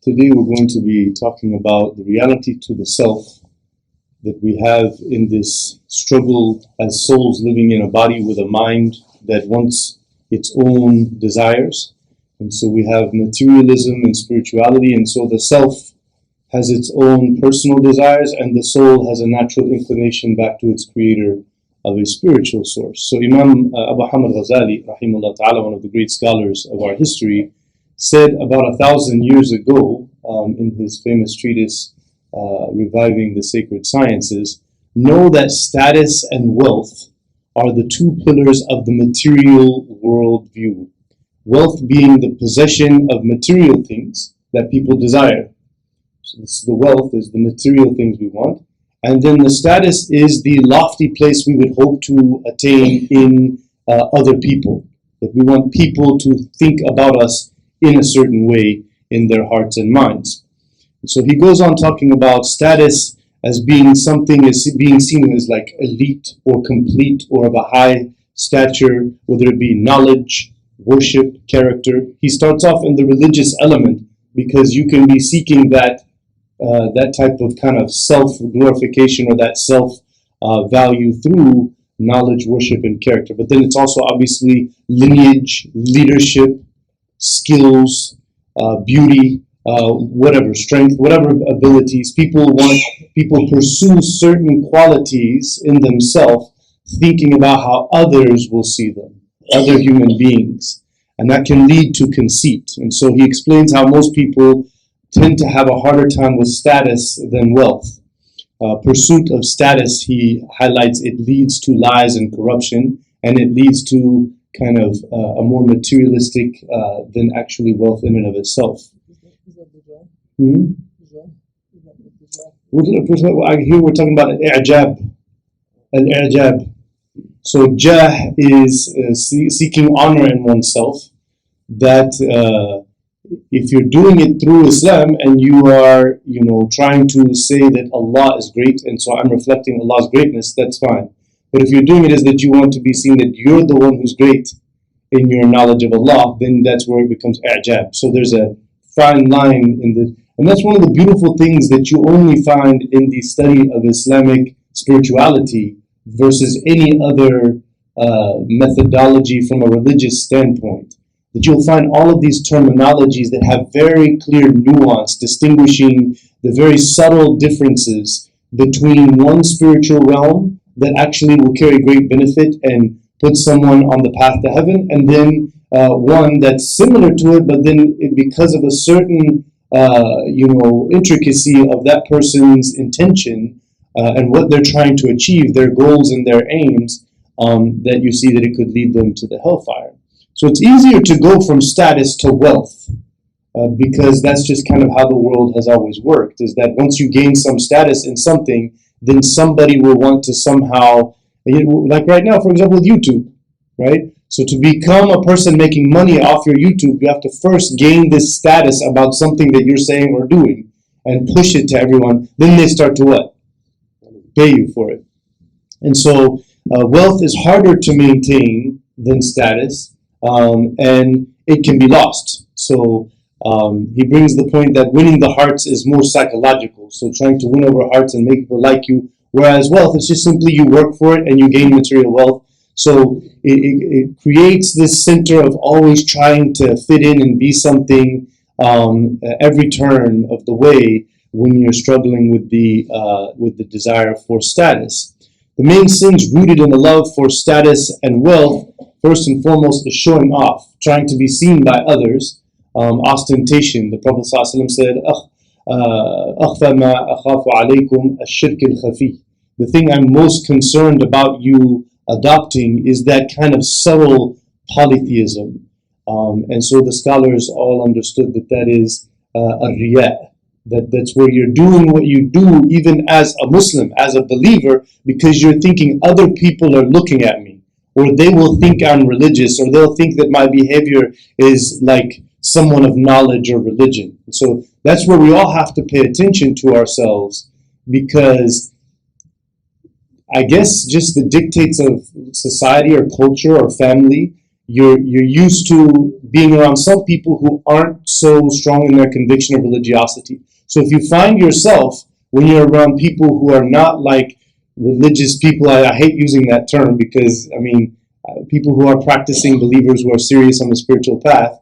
Today we're going to be talking about the reality to the self that we have in this struggle as souls living in a body with a mind that wants its own desires. And so we have materialism and spirituality, and so the self has its own personal desires and the soul has a natural inclination back to its creator of a spiritual source. So Imam Abu Hamid Ghazali, rahimahullah ta'ala, one of the great scholars of our history, said about 1,000 years ago in his famous treatise, Reviving the Sacred Sciences, know that status and wealth are the two pillars of the material world view. Wealth being the possession of material things that people desire. So this is the wealth is the material things we want. And then the status is the lofty place we would hope to attain in other people. That we want people to think about us in a certain way in their hearts and minds. So he goes on talking about status as being something, as being seen as like elite or complete or of a high stature, whether it be knowledge, worship, character. He starts off in the religious element because you can be seeking that type of kind of self-glorification or that self-value through knowledge, worship, and character. But then it's also obviously lineage, leadership, skills, beauty, whatever, strength, whatever abilities. People pursue certain qualities in themselves, thinking about how others will see them, other human beings. And that can lead to conceit. And so he explains how most people tend to have a harder time with status than wealth. Pursuit of status, he highlights, it leads to lies and corruption, and it leads to kind of a more materialistic than actually wealth in and of itself. Here we're talking about al-i'jab. Al-i'jab. So jah is seeking honor in oneself. That if you're doing it through Islam and you are, trying to say that Allah is great and so I'm reflecting Allah's greatness, that's fine. But if you're doing it as that you want to be seen that you're the one who's great in your knowledge of Allah, then that's where it becomes i'jab. So there's a fine line in the, and that's one of the beautiful things that you only find in the study of Islamic spirituality versus any other methodology from a religious standpoint. That you'll find all of these terminologies that have very clear nuance, distinguishing the very subtle differences between one spiritual realm that actually will carry great benefit and put someone on the path to heaven, and then one that's similar to it, but then because of a certain intricacy of that person's intention and what they're trying to achieve, their goals and their aims, that you see that it could lead them to the hellfire. So it's easier to go from status to wealth because that's just kind of how the world has always worked, is that once you gain some status in something, then somebody will want to somehow, like right now, for example, with YouTube, right? So to become a person making money off your YouTube, you have to first gain this status about something that you're saying or doing and push it to everyone. Then they start to what? Pay you for it. And so wealth is harder to maintain than status, and it can be lost. So he brings the point that winning the hearts is more psychological. So trying to win over hearts and make people like you, whereas wealth is just simply you work for it and you gain material wealth. So it creates this center of always trying to fit in and be something every turn of the way when you're struggling with the desire for status. The main sins rooted in the love for status and wealth, first and foremost, is showing off, trying to be seen by others, ostentation. The Prophet ﷺ said, أَخْفَى مَا أَخَافُ عَلَيْكُمْ الشِّرْكِ الْخَفِيِّ. The thing I'm most concerned about you adopting is that kind of subtle polytheism. And so the scholars all understood that is a that's where you're doing what you do even as a Muslim, as a believer, because you're thinking other people are looking at me, or they will think I'm religious, or they'll think that my behavior is like someone of knowledge or religion. And so that's where we all have to pay attention to ourselves, because I guess just the dictates of society or culture or family you're used to being around some people who aren't so strong in their conviction of religiosity. So if you find yourself when you're around people who are not like religious people, I hate using that term because I mean people who are practicing believers who are serious on the spiritual path,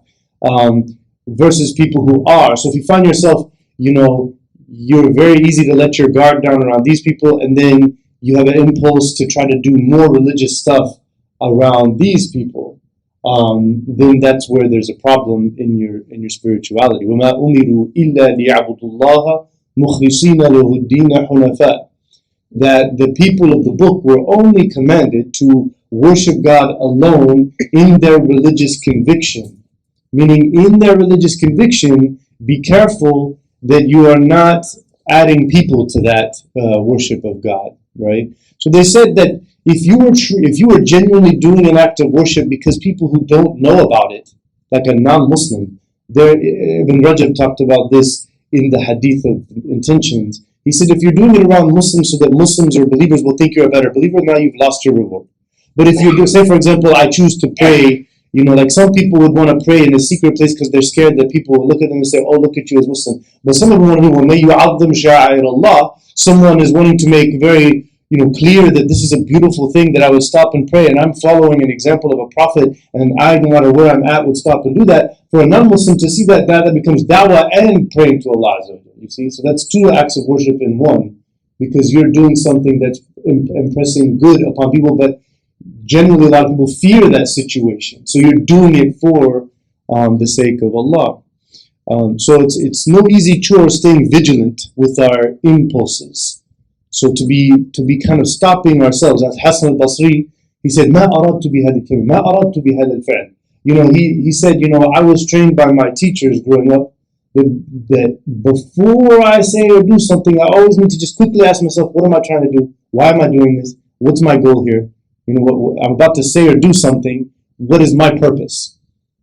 versus people who are. So if you find yourself, you're very easy to let your guard down around these people, and then you have an impulse to try to do more religious stuff around these people, then that's where there's a problem in your spirituality. وَمَا أُمِرُوا إِلَّا لِيَعْبُدُوا اللَّهَ مُخْلِصِينَ لَهُ الدِّينَ حُنَفَاءَ. That the people of the book were only commanded to worship God alone in their religious conviction. Meaning, in their religious conviction, be careful that you are not adding people to that worship of God, right? So they said that if you were genuinely doing an act of worship because people who don't know about it, like a non-Muslim, Ibn Rajab talked about this in the hadith of intentions. He said, if you're doing it around Muslims so that Muslims or believers will think you're a better believer, now you've lost your reward. But if you say, for example, I choose to pray, like some people would want to pray in a secret place because they're scared that people will look at them and say, oh, look at you as Muslim. But some of them want to do, وَمَن يُعَظِّمْ شَعَائِرَ اللَّهِ. Someone is wanting to make very clear that this is a beautiful thing, that I would stop and pray, and I'm following an example of a prophet, and I, no matter where I'm at, would stop and do that. For a non-Muslim to see that becomes da'wah and praying to Allah Azza wa Jalla, you see? So that's two acts of worship in one, because you're doing something that's impressing good upon people, but generally a lot of people fear that situation. So you're doing it for the sake of Allah. So it's no easy chore staying vigilant with our impulses. So to be kind of stopping ourselves. As Hassan al-Basri, he said, "Ma aradtu bihadha al-kalima, ma aradtu bihadha al-fi'l." He said, I was trained by my teachers growing up that before I say or do something, I always need to just quickly ask myself, what am I trying to do? Why am I doing this? What's my goal here? What I'm about to say or do something, what is my purpose?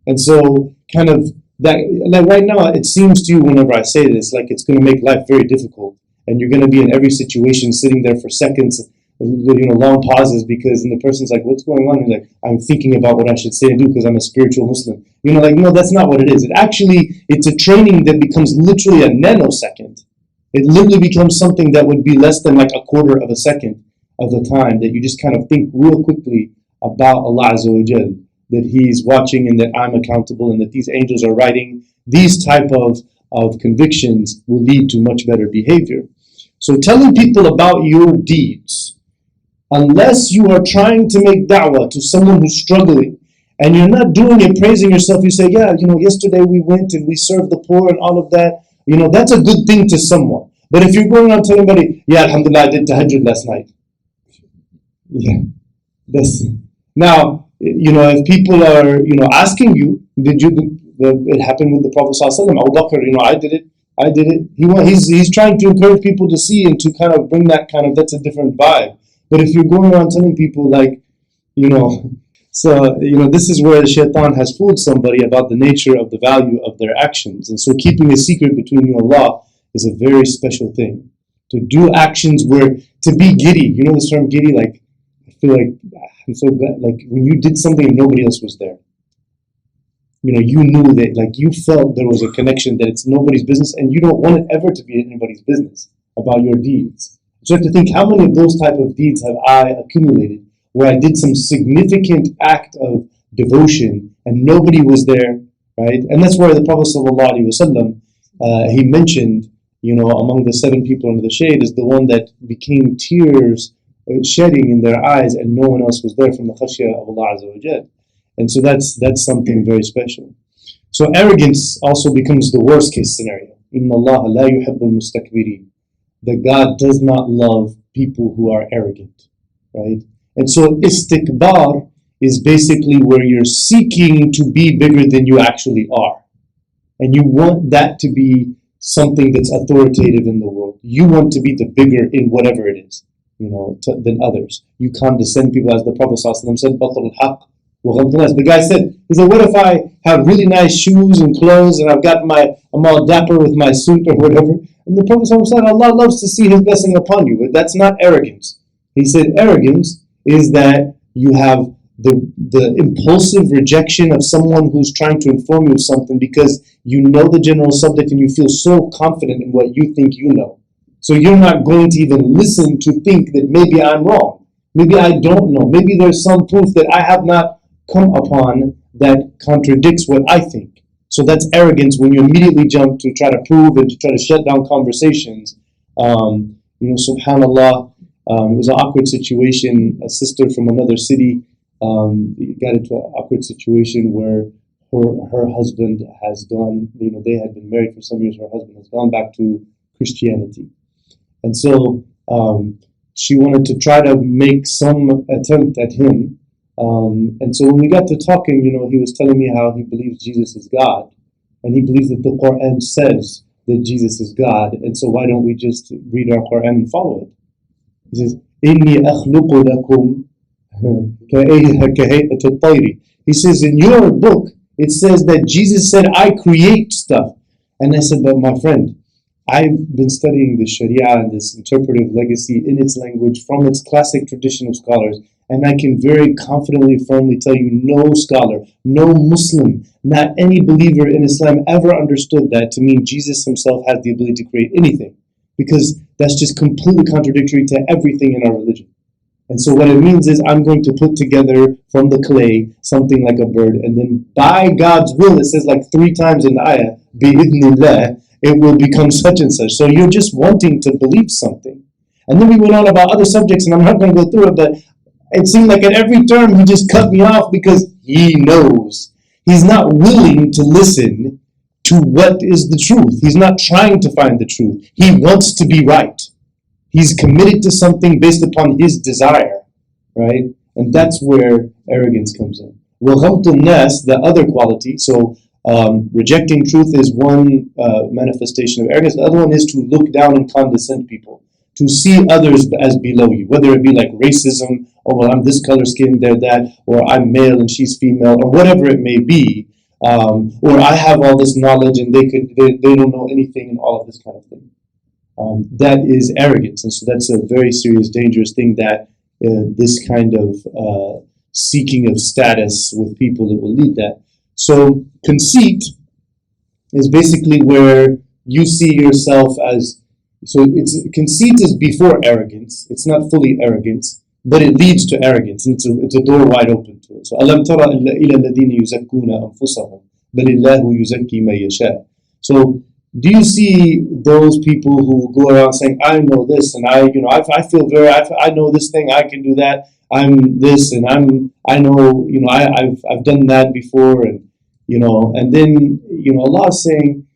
And so kind of that, like right now, it seems to you whenever I say this, like it's going to make life very difficult. And you're going to be in every situation sitting there for seconds, long pauses, because the person's like, what's going on? You're like, I'm thinking about what I should say and do because I'm a spiritual Muslim. No, that's not what it is. It's a training that becomes literally a nanosecond. It literally becomes something that would be less than like a quarter of a second of the time, that you just kind of think real quickly about Allah Azza wa Jal, that He's watching and that I'm accountable and that these angels are writing. These type of convictions will lead to much better behavior. So telling people about your deeds, unless you are trying to make da'wah to someone who's struggling, and you're not doing it praising yourself, you say, yesterday we went and we served the poor and all of that, that's a good thing to someone. But if you're going around telling anybody, alhamdulillah, I did tahajjud last night. Now, if people are, asking you, did you, it happened with the Prophet ﷺ, Abu Bakr, I did it. He's trying to encourage people to see and to kind of bring that that's a different vibe. But if you're going around telling people this is where the shaitan has fooled somebody about the nature of the value of their actions. And so keeping a secret between you and Allah is a very special thing. To do actions to be giddy, this term giddy, like, I feel like, I'm so glad, like when you did something and nobody else was there. You knew that, like you felt there was a connection, that it's nobody's business, and you don't want it ever to be anybody's business about your deeds. So you have to think, how many of those type of deeds have I accumulated where I did some significant act of devotion and nobody was there, right? And that's where the Prophet ﷺ, he mentioned, among the 7 people under the shade is the one that became tears shedding in their eyes and no one else was there from the khashya of Allah Azza wa Jal. And so that's something very special. So arrogance also becomes the worst case scenario. إِنَّ اللَّهَ لَا يُحِبُّ الْمُسْتَكْبِرِينَ. That God does not love people who are arrogant, right? And so istikbar is basically where you're seeking to be bigger than you actually are. And you want that to be something that's authoritative in the world. You want to be the bigger in whatever it is, than others. You condescend people, as the Prophet ﷺ said, بَطْرُ الْحَقِّ. The guy said, what if I have really nice shoes and clothes and I'm all dapper with my suit or whatever? And the Prophet said, Allah loves to see His blessing upon you, but that's not arrogance. He said arrogance is that you have the impulsive rejection of someone who's trying to inform you of something because you know the general subject and you feel so confident in what you think you know. So you're not going to even listen to think that maybe I'm wrong. Maybe I don't know. Maybe there's some proof that I have not come upon that contradicts what I think. So that's arrogance when you immediately jump to try to prove and to try to shut down conversations. Subhanallah, it was an awkward situation. A sister from another city got into an awkward situation where her husband has gone, they had been married for some years, her husband has gone back to Christianity. And so she wanted to try to make some attempt at him. And so when we got to talking, he was telling me how he believes Jesus is God. And he believes that the Quran says that Jesus is God. And so why don't we just read our Quran and follow it? He says, إِنِّي أَخْلُقُ لَكُمْ كَهَيْئَةِ الطَّيْرِ. He says, in your book, it says that Jesus said, I create stuff. And I said, but my friend, I've been studying the Sharia and this interpretive legacy in its language from its classic tradition of scholars. And I can very confidently, firmly tell you, no scholar, no Muslim, not any believer in Islam ever understood that to mean Jesus himself has the ability to create anything. Because that's just completely contradictory to everything in our religion. And so what it means is I'm going to put together from the clay something like a bird, and then by God's will, it says like 3 times in the ayah, bi'idhnillah, it will become such and such. So you're just wanting to believe something. And then we went on about other subjects, and I'm not going to go through it, but it seemed like at every term he just cut me off because he knows. He's not willing to listen to what is the truth. He's not trying to find the truth. He wants to be right. He's committed to something based upon his desire, right? And that's where arrogance comes in. وَغَمْتُ النَّاسِ, the other quality. So rejecting truth is one manifestation of arrogance. The other one is to look down and condescend people, to see others as below you, whether it be like racism, or well, I'm this color skin, they're that, or I'm male and she's female, or whatever it may be, or I have all this knowledge and they don't know anything, and all of this kind of thing. That is arrogance, and so that's a very serious, dangerous thing that this kind of seeking of status with people that will lead that. So conceit is basically where you see yourself as, so conceit is before arrogance. It's not fully arrogance, but it leads to arrogance, and it's a door wide open to it. So أَلَمْ تَرَ إِلَى الَّذِينَ يُزَكُّونَ أَنفُسَهُم بَلِ اللَّهُ يُزَكِّي مَن يَشَاءُ. So do you see those people who go around saying, I know this, and I feel I know this thing, I can do that, I'm this, and I know, I've done that before, and then, Allah is saying,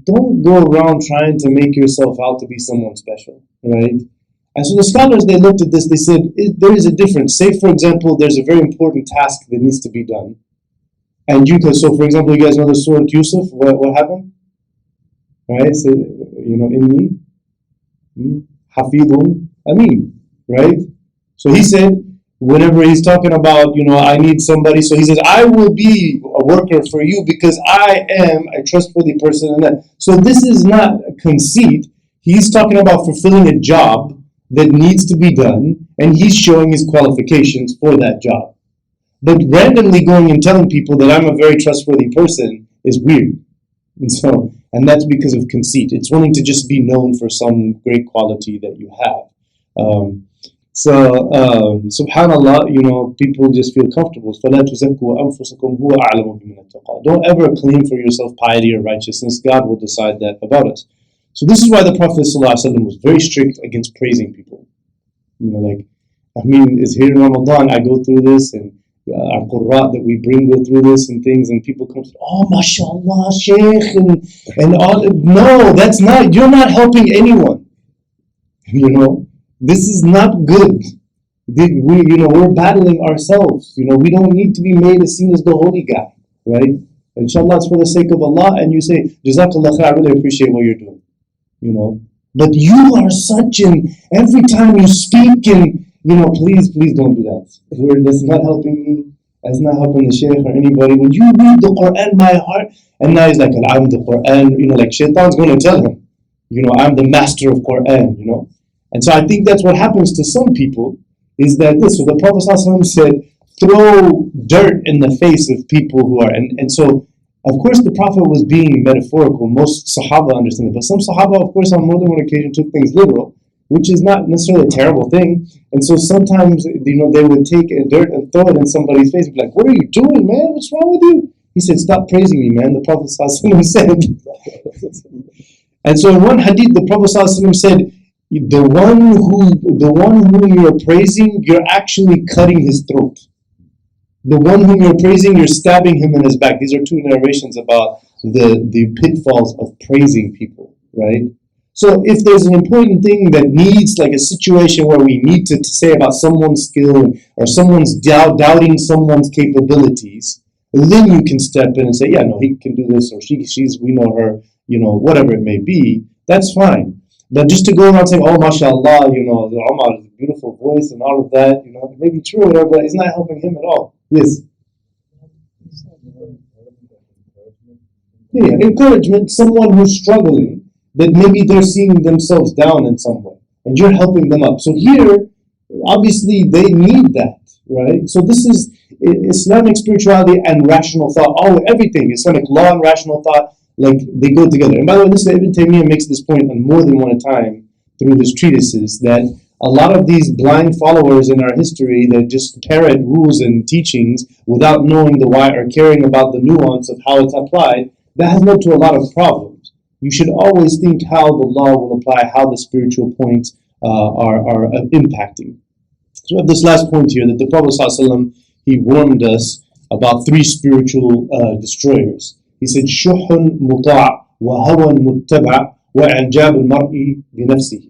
don't go around trying to make yourself out to be someone special, right? And so the scholars, they looked at this, they said, there is a difference. Say, for example, there's a very important task that needs to be done. And so for example, you guys know the Surah Yusuf, what happened? Right? So, inni hafidun amin, right? So he said, whenever he's talking about, I need somebody, so he says, I will be a worker for you because I am a trustworthy person. And that. So this is not a conceit. He's talking about fulfilling a job that needs to be done, and he's showing his qualifications for that job. But randomly going and telling people that I'm a very trustworthy person is weird. And that's because of conceit. It's wanting to just be known for some great quality that you have. Subhanallah, people just feel comfortable. فَلَا تُزَكُّوا أَنفُسَكُمْ هُوَ أَعْلَمُ بِمَنِ اتَّقَى. Don't ever claim for yourself piety or righteousness. God will decide that about us. So this is why the Prophet ﷺ was very strict against praising people. It's here in Ramadan, I go through this, and our Qur'an that we bring go through this and things, and people come to, oh, mashallah, Shaykh, and all. No, that's not, you're not helping anyone. This is not good. We're battling ourselves. We don't need to be made as seen as the holy guy, right? Inshallah, it's for the sake of Allah, and you say, Jazakallah khair, I really appreciate what you're doing. But you are such an, every time you speak, and please don't do that. That's not helping me. That's not helping the Shaykh or anybody. When you read the Quran, my heart, and now he's like, I'm the Quran, like Shaitan's going to tell him, I'm the master of Quran, And so I think that's what happens to some people, is that this. So the Prophet ﷺ said, throw dirt in the face of people who are, and so of course the Prophet was being metaphorical. Most Sahaba understand it, but some Sahaba, of course, on more than one occasion took things literal, which is not necessarily a terrible thing. And so sometimes, they would take dirt and throw it in somebody's face and be like, "What are you doing, man? What's wrong with you?" He said, "Stop praising me, man." The Prophet ﷺ said. And so in one hadith, the Prophet ﷺ said, the one whom you're praising, you're actually cutting his throat. The one whom you're praising, you're stabbing him in his back. These are two narrations about the pitfalls of praising people, right? So if there's an important thing that needs, like a situation where we need to say about someone's skill or someone's doubting someone's capabilities, then you can step in and say, yeah, no, he can do this, or she's, we know her, whatever it may be, that's fine. But just to go around saying, oh, mashallah, Omar has a beautiful voice and all of that, it may be true or whatever, but it's not helping him at all. Yes? Yeah, encouragement, someone who's struggling, that maybe they're seeing themselves down in some way, and you're helping them up. So here, obviously, they need that, right? So this is Islamic spirituality and rational thought. Everything, Islamic law and rational thought, like they go together. And by the way, this Ibn Taymiyyah makes this point on more than one time through his treatises, that a lot of these blind followers in our history that just parrot rules and teachings without knowing the why or caring about the nuance of how it's applied, that has led to a lot of problems. You should always think how the law will apply, how the spiritual points are impacting. So we have this last point here, that the Prophet ﷺ, he warned us about three spiritual destroyers. He said, شُحٌ مُطَاعٌ وَهَوًى مُتَّبَعٌ وَإِعْجَابُ الْمَرْءِ بِنَفْسِهِ.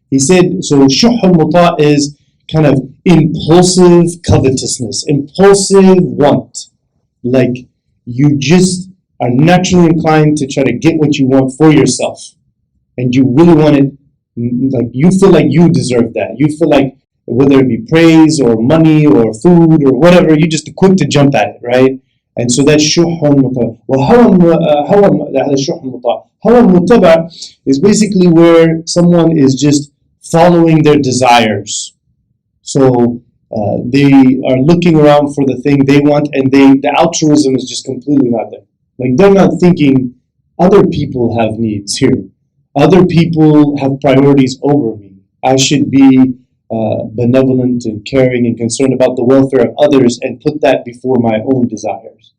He said, so شُحٌ مُطَاعٌ is kind of impulsive covetousness, impulsive want. Like you just are naturally inclined to try to get what you want for yourself. And you really want it, like you feel like you deserve that. You feel like whether it be praise or money or food or whatever, you're just quick to jump at it, right? And so that's shuhun mutaba. Well, hawa mutaba is basically where someone is just following their desires. So they are looking around for the thing they want, and the altruism is just completely not there. Like they're not thinking other people have needs here. Other people have priorities over me. I should be benevolent and caring and concerned about the welfare of others and put that before my own desires.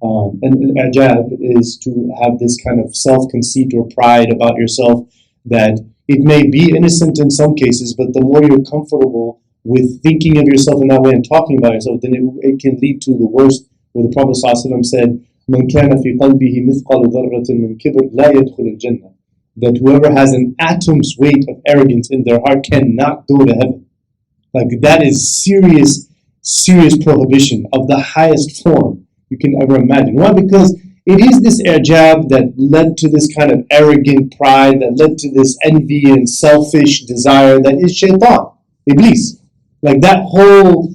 And ijab is to have this kind of self-conceit or pride about yourself, that it may be innocent in some cases, but the more you're comfortable with thinking of yourself in that way and talking about yourself, then it can lead to the worst, where the Prophet ﷺ said, مَنْ كَانَ فِي قَلْبِهِ مِثْقَالُ ذَرَّةٍ مِنْ كِبْرٍ لَا يَدْخُلُ الْجَنَّةِ. That whoever has an atom's weight of arrogance in their heart cannot go to heaven. Like that is serious prohibition of the highest form you can ever imagine. Why? Because it is this ijab that led to this kind of arrogant pride, that led to this envy and selfish desire that is shaitan, iblis. Like that whole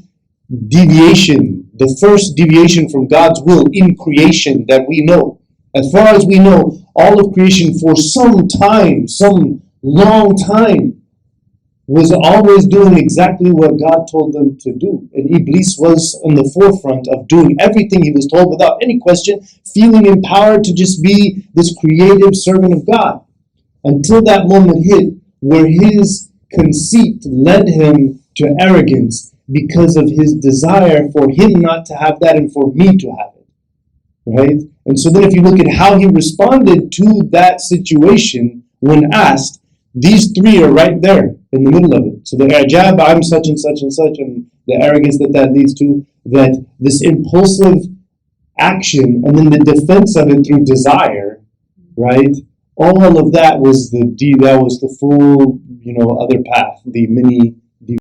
deviation, the first deviation from God's will in creation that we know. As far as we know, all of creation for some time, some long time, was always doing exactly what God told them to do. And Iblis was in the forefront of doing everything he was told without any question, feeling empowered to just be this creative servant of God. Until that moment hit where his conceit led him to arrogance because of his desire for him not to have that and for me to have it. Right? And so then if you look at how he responded to that situation when asked, these three are right there in the middle of it. So the ijab, I'm such and such and such, and the arrogance that leads to, that this impulsive action, and then the defense of it through desire, right? All of that was the full, other path, the mini